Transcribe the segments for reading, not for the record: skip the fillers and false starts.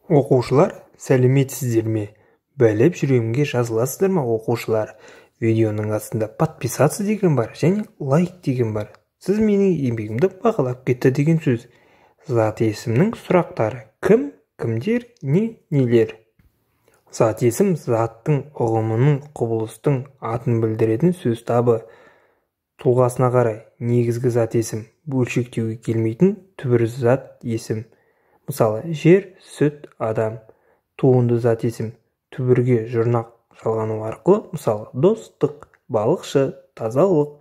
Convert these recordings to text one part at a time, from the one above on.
Оқушылар, сәлеметсіздер ме? Бәлеп жүремге жазыласыздар ма, оқушылар? Видеоның астында подписаться деген бар және лайк деген бар. Сіз менің еңбегімді бағалап кетті деген сөз. Зат есімнің сұрақтары: кім, кімдер, не, нелер? Зат есім заттың, ұғымының, құбылыстың атын білдіретін сөз табы. Тұлғасына қарай: негізгі зат есім, бөлшектеуге келмейтін түбір зат есім. Мысалы, жер, сүт, адам. Туынды зат есім, түбірге жұрнақ жалғану арқылы, мысалы, достық, балықшы, тазалық,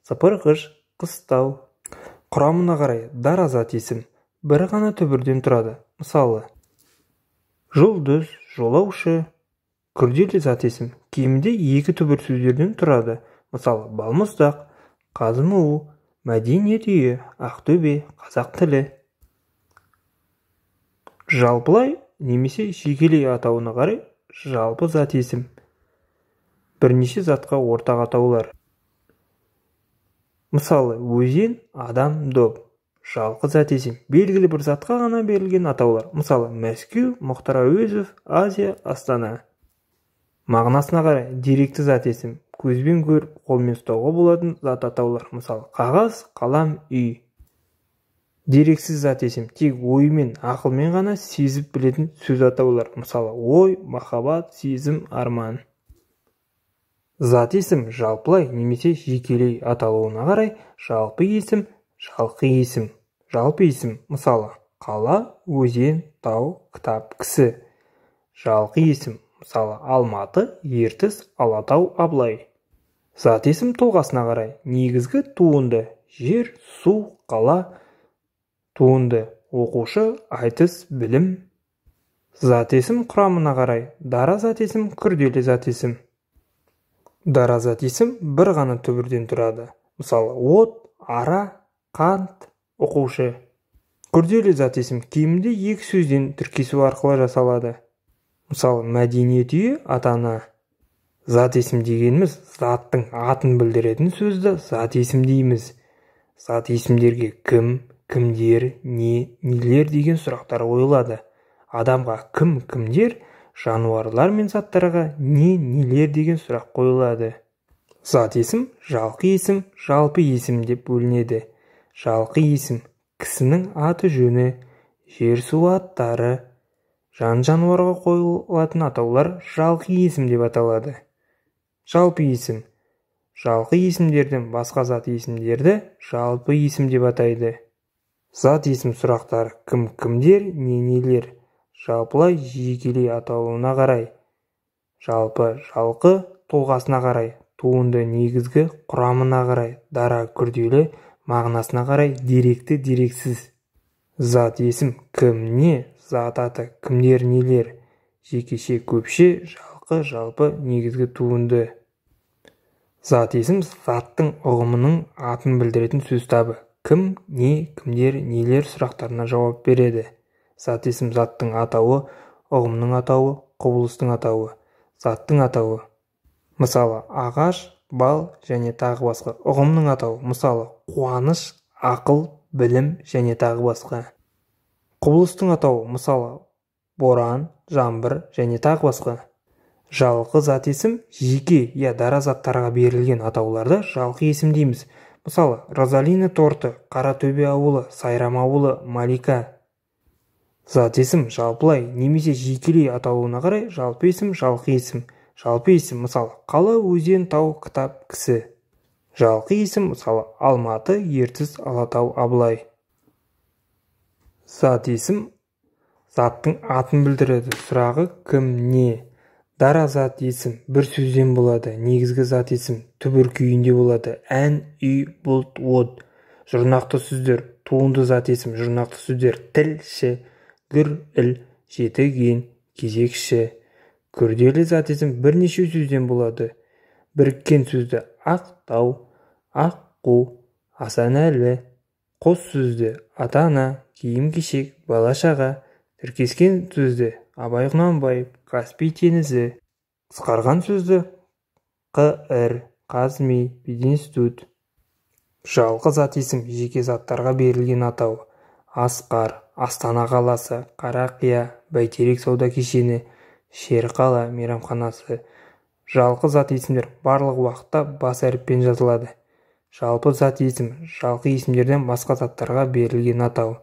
сыпырғыш, қыстау. Құрамына қарай: дара зат есім, бір ғана түбірден тұрады. Мысалы, жұлдыз, жолаушы. Күрделі зат есім, кемінде екі түбір сөздерден тұрады. Мысалы, балмұздақ, қазыму, мәдениет үйі, ақтөбе, қазақ тілі. Жалпылай немесе жекелей атауына қарай: жалпы зат есім, бірнеше затқа ортақ атаулар. Мысалы, өзен, адам, доп. Жалқы зат есім, белгілі бір затқа ғана берілген атаулар. Мысалы, Мәскеу, Мұхтар Әуезов, Азия, Астана. Мағынасына қарай: деректі зат есім, көзбен көріп, қолмен ұстауға болатын зат атаулар. Мысалы, қағаз, қалам, үй. Дерексіз зат есім, тек оймен, ақылмен ғана сезіп білетін сөз атаулар. Мысалы, ой, махаббат, сезім, арман. Зат есім жалпылай немесе жекелей аталуына қарай: жалпы есім, жалқы есім. Жалпы есім, мысалы, қала, өзен, тау, кітап, кісі. Жалқы есім, мысалы, Алматы, Ертіс, Алатау, Абылай. Зат есім тұлғасына қарай: негізгі туынды, жер, су, қала. Туынды, оқушы, айтыс, білім. Зат есім құрамына қарай: дара зат есім, күрделі зат есім. Дара зат есім бір ғана түбірден тұрады. Мысалы, от, ара, қант, оқушы. Күрделі зат есім кемінде екі сөзден тіркесу арқылы жасалады. Мысалы, мәдениет үйі, ата-ана. Зат есім дегеніміз заттың атын білдіретін сөзді зат есім дейміз. Зат есімдерге кім, кімдер, не, нелер деген сұрақтар қойылады. Адамға кім, кімдер, жануарлар мен заттарға не, нелер деген сұрақ қойылады. Зат есім жалқы есім, жалпы есім деп бөлінеді. Жалқы есім кісінің аты жөні, жер су аттары, жан-жануарға қойылатын атаулар жалқы есім деп аталады. Жалпы есім жалқы есімдерден басқа зат есімдерді жалпы есім деп атайды. Зат есім сұрақтары: кім, кімдер, не, нелер. Жалпылай жекелей аталуына қарай: жалпы, жалқы. Тұлғасына қарай: туынды, негізгі. Құрамына қарай: дара, күрделі. Мағынасына қарай: деректі, дерексіз. Зат есім кім, не. Зат аты кімдер, нелер. Жекеше, көпше. Жалқы, жалпы. Негізгі, туынды. Зат есім заттың, ұғымының атын білдіретін сөз табы. Кім, не, кімдер, нелер сұрақтарына жауап береді. Зат есім заттың атауы, ұғымның атауы, құбылыстың атауы. Заттың атауы. Мысалы, ағаш, бал және тағы басқа. Ұғымның атауы. Мысалы, қуаныш, ақыл, білім және тағы басқа. Құбылыстың атауы. Мысалы, боран, жаңбыр және тағы басқа. Жалқы зат есім жеке, дара заттарға берілген атауларды жалқы есім дейміз. Мысалы, Розалина торты, Қаратөбе ауылы, Сайрам ауылы, Малика. Зат есім жалпылай немесе жекелей аталуына қарай: жалпы есім, жалқы есім. Жалпы есім, мысалы, қала, өзен, тау, кітап, кісі. Жалқы есім, мысалы, Алматы, Ертіс, Алатау, Абылай. Зат есім заттың атын білдіреді. Сұрағы: кім, не. Дара зат есім бір сөзден болады. Негізгі зат есім түбір күйінде болады. Ән, үй, бұлт, от. Жұрнақты сөздер. Туынды зат есім жұрнақты сөздер: тілші, гүр, іл, жетіген, кезекші. Күрделі зат есім бірнеше сөзден болады. Біріккен сөзді: ақтау, аққу, асанәлі. Қос сөзді: ата-ана, киім-кешек, бала-шаға. Тіркескен сөзді: Абай Құнанбаев, Каспий теңізі. Қысқарған сөзді: қыр, қазми, пединститут. Жалқы зат есім жеке заттарға берілген атау. Асқар, Астана қаласы, Қарақия, бәйтерек сауда кешені, шерқала мейрамханасы. Жалқы зат есімдер барлық уақытта бас әріппен жазылады. Жалпы зат есім жалқы есімдерден басқа заттарға берілген атау.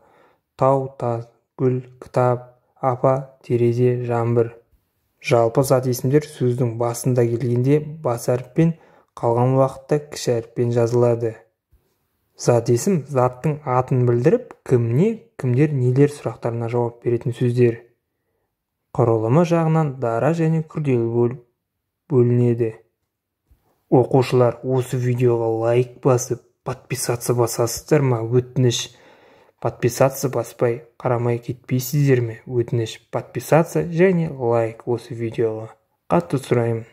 Тау, тас, гүл, кітап, апа, терезе, жаңбыр. Жалпы зат есімдер сөздің басында келгенде бас әріппен, қалған уақытта кіші әріппен жазылады. Зат есім заттың атын білдіріп, кімне, кімдер, нелер сұрақтарына жауап беретін сөздер. Құрылымы жағынан дара және күрделі бөлінеді. Оқушылар, осы видеоға лайк басып, подписаться басасыздар ма? Өтініш. Подписаться баспай, қарамай кетпейсіздер ме? Өтініш. Подписаться және лайк осы видеоға. Қатты сұраймын.